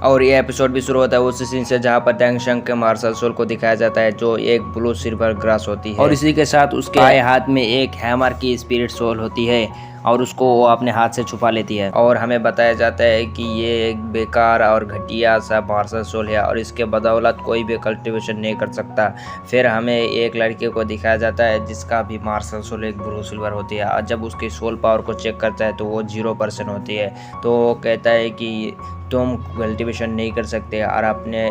और ये एपिसोड भी शुरू होता है उस सीन से जहाँ पर टैंग शंग के मार्शल सोल को दिखाया जाता है जो एक ब्लू सिल्वर ग्रास होती है और इसी के साथ उसके बाएं हाथ में एक हैमर की स्पिरिट सोल होती है और उसको वो अपने हाथ से छुपा लेती है और हमें बताया जाता है कि ये एक बेकार और घटिया सा मार्शल सोल है और इसके बदौलत कोई भी कल्टीवेशन नहीं कर सकता। फिर हमें एक लड़के को दिखाया जाता है जिसका भी मार्शल सोल एक ब्लू सिल्वर होती है और जब उसकी सोल पावर को चेक करता है तो वो 0% होती है। तो वो कहता है कि तुम कल्टीवेशन नहीं कर सकते और अपने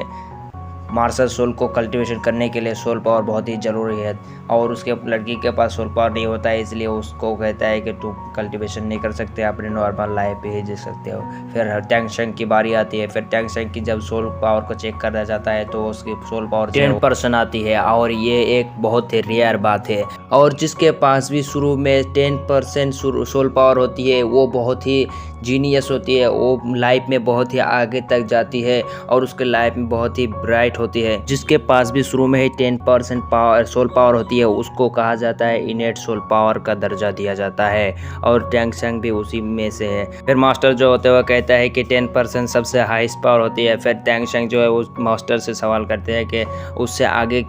मार्शल सोल को कल्टीवेशन करने के लिए सोल पावर बहुत ही ज़रूरी है और उसके लड़की के पास सोल पावर नहीं होता है इसलिए उसको कहता है कि तुम कल्टीवेशन नहीं कर सकते, अपने नॉर्मल लाइफ पे ही जी सकते हो। फिर टैंग शंग की बारी आती है। फिर टैंग शंग की जब सोल पावर को चेक करा जाता है तो उसकी सोल पावर 10% आती है और ये एक बहुत ही रेयर बात है। और जिसके पास भी शुरू में 10% सोल पावर होती है वो बहुत ही जीनियस होती है, वो लाइफ में बहुत ही आगे तक जाती है और उसके लाइफ में बहुत ही ब्राइट होती है। जिसके पास भी शुरू में ही 10% पावर सोल पावर होती है उसको कहा जाता है इनेट सोल पावर का दर्जा दिया जाता है और टैंग शंग भी उसी में से है। फिर मास्टर जो होते हुए कहता है कि 10% सबसे हाईएस्ट पावर होती है। फिर टैंग शंग जो है उस मास्टर से सवाल करते हैं कि उससे आगे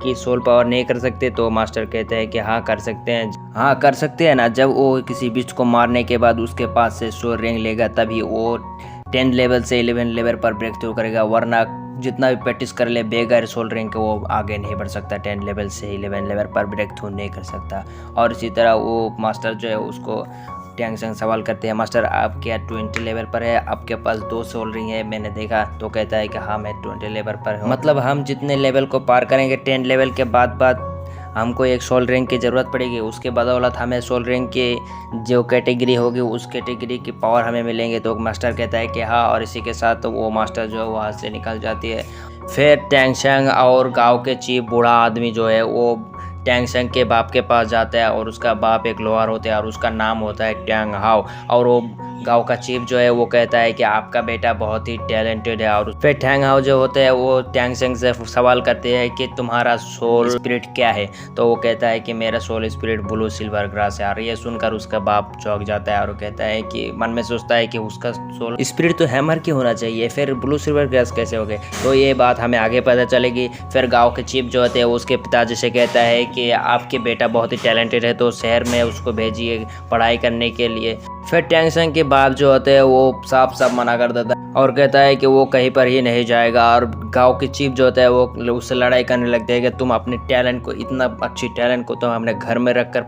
की सोल पावर नहीं कर सकते, तो मास्टर कहते हैं कि हाँ कर सकते हैं। हाँ कर सकते हैं ना, जब वो किसी बिस्ट को मारने के बाद उसके पास से सोल रिंग लेगा तभी वो 10 लेवल से 11 लेवल पर ब्रेक थ्रू करेगा, वरना जितना भी प्रैक्टिस कर ले बेगर सोल रिंग के वो आगे नहीं बढ़ सकता, 10 लेवल से 11 लेवल पर ब्रेक थ्रू नहीं कर सकता। और इसी तरह वो मास्टर जो है उसको टैंग शंग सवाल करते हैं, मास्टर आप क्या 20 लेवल पर है, आपके पास 2 सोल रिंग है मैंने देखा। तो कहता है कि हाँ मैं 20 लेवल पर हूँ। मतलब हम जितने लेवल को पार करेंगे 10 लेवल के बाद हमको एक सोल रिंग की ज़रूरत पड़ेगी, उसके बदौलत हमें सोल रिंग की जो कैटेगरी होगी उस कैटेगरी की पावर हमें मिलेंगे। तो मास्टर कहता है कि हाँ और इसी के साथ तो वो मास्टर जो है वहाँ से निकल जाती है। फिर टैंग शंग और गाँव के चीफ बूढ़ा आदमी जो है वो टैंग शंग के बाप के पास जाता है और उसका बाप एक लोहार होता है और उसका नाम होता है टैंग हाओ। और वो गांव का चीफ जो है वो कहता है कि आपका बेटा बहुत ही टैलेंटेड है। और फिर टैंग हाओ जो होते हैं वो टैंग शंग से सवाल करते हैं कि तुम्हारा सोल स्पिरिट क्या है। तो वो कहता है कि मेरा soul spirit blue silver grass है। और ये सुनकर उसका बाप चौंक जाता है और वो कहता है कि मन में सोचता है कि उसका सोल स्पिरिट तो हैमर की होना चाहिए, फिर ब्लू सिल्वर ग्रास कैसे हो गए। तो ये बात हमें आगे पता चलेगी। फिर गाँव के चीफ जो होते हैं उसके पिताजी से कहता है कि आपके बेटा बहुत ही टैलेंटेड है तो शहर में उसको भेजिए पढ़ाई करने के लिए। फिर टैंग शंग के बाप जो होते हैं वो साफ मना कर देता है और कहता है कि वो कहीं पर ही नहीं जाएगा। और गांव के चीफ जो होता है वो उससे लड़ाई करने लगते हैं कि तुम अपने टैलेंट को, इतना अच्छी टैलेंट को तुम अपने घर में रखकर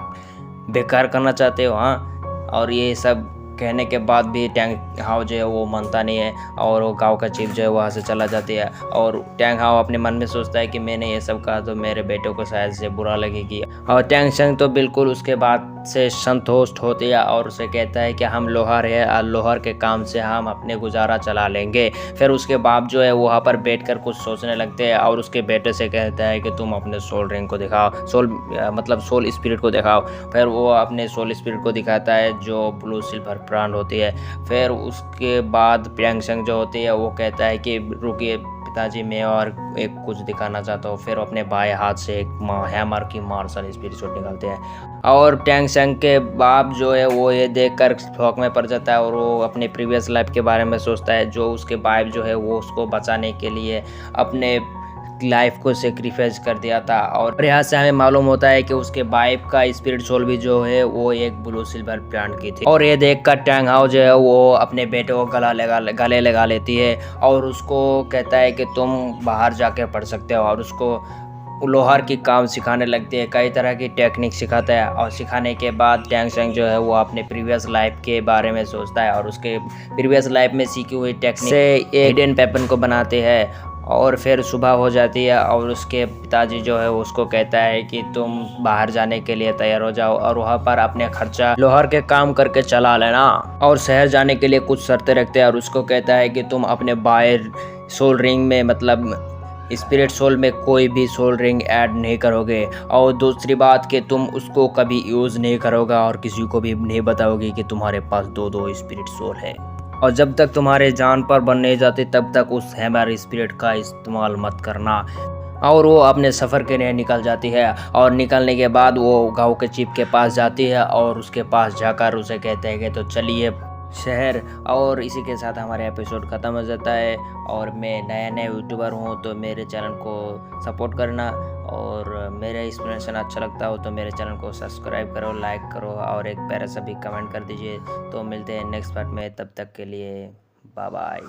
बेकार करना चाहते हो। हाँ, और ये सब कहने के बाद भी टैंग हाओ जो है वो मानता नहीं है और वो गांव का चीफ जो है वहाँ से चला जाती है। और टैंग हाओ अपने मन में सोचता है कि मैंने ये सब कहा तो मेरे बेटे को शायद से बुरा लगेगी। और टैंग शंग तो बिल्कुल उसके बाद से संतुष्ट होती है और उसे कहता है कि हम लोहार है और लोहार के काम से हम अपने गुजारा चला लेंगे। फिर उसके बाप जो है वहाँ पर बैठकर कुछ सोचने लगते हैं और उसके बेटे से कहता है कि तुम अपने सोल रिंग को दिखाओ, सोल स्पिरिट को दिखाओ। फिर वो अपने सोल स्पिरिट को दिखाता है जो ब्लू सिल्वर ब्रांड होती है। फिर उसके बाद टैंग शंग जो होती है वो कहता है कि रुकिए पिताजी मैं और एक कुछ दिखाना चाहता हूँ। फिर अपने बाएं हाथ से एक हैमर की मार्शल स्पिरिट निकालते हैं और टैंग शंग के बाप जो है वो ये देखकर शौक में पड़ जाता है और वो अपने प्रीवियस लाइफ के बारे में सोचता है जो उसके बाप जो है वो उसको बचाने के लिए अपने लाइफ को सेक्रीफाइस कर दिया था। और यहाँ से हमें मालूम होता है कि उसके बाइप का स्पिरिट सोल भी जो है वो एक ब्लू सिल्वर ब्रांड की थी। और ये देखकर टैंग हाओ जो है वो अपने बेटे को गले लगा लेती है और उसको कहता है कि तुम बाहर जाके पढ़ सकते हो और उसको लोहार की काम सिखाने लगती है, कई तरह की टेक्निक सिखाता है। और सिखाने के बाद टैंग शंग जो है वो अपने प्रीवियस लाइफ के बारे में सोचता है और उसके प्रीवियस लाइफ में सीखी हुई टेक्निक से एक हिडन वेपन को बनाते हैं। और फिर सुबह हो जाती है और उसके पिताजी जो है उसको कहता है कि तुम बाहर जाने के लिए तैयार हो जाओ और वहाँ पर अपने खर्चा लोहार के काम करके चला लेना। और शहर जाने के लिए कुछ शर्तें रखते हैं और उसको कहता है कि तुम अपने बाहर सोल रिंग में मतलब स्पिरिट सोल में कोई भी सोल रिंग ऐड नहीं करोगे और दूसरी बात कि तुम उसको कभी यूज़ नहीं करोगे और किसी को भी नहीं बताओगे कि तुम्हारे पास 2 स्पिरिट सोल है। और जब तक तुम्हारे जान पर बन नहीं जाते तब तक उस हैमर स्पिरिट का इस्तेमाल मत करना। और वो अपने सफ़र के लिए निकल जाती है और निकलने के बाद वो गांव के चीफ के पास जाती है और उसके पास जाकर उसे कहते हैं कि तो चलिए शहर। और इसी के साथ हमारा एपिसोड ख़त्म हो जाता है। और मैं नया यूट्यूबर हूँ तो मेरे चैनल को सपोर्ट करना, और मेरा एक्सप्लेनेशन अच्छा लगता हो तो मेरे चैनल को सब्सक्राइब करो, लाइक करो और एक प्यारा सा भी कमेंट कर दीजिए। तो मिलते हैं नेक्स्ट पार्ट में, तब तक के लिए बाय बाय।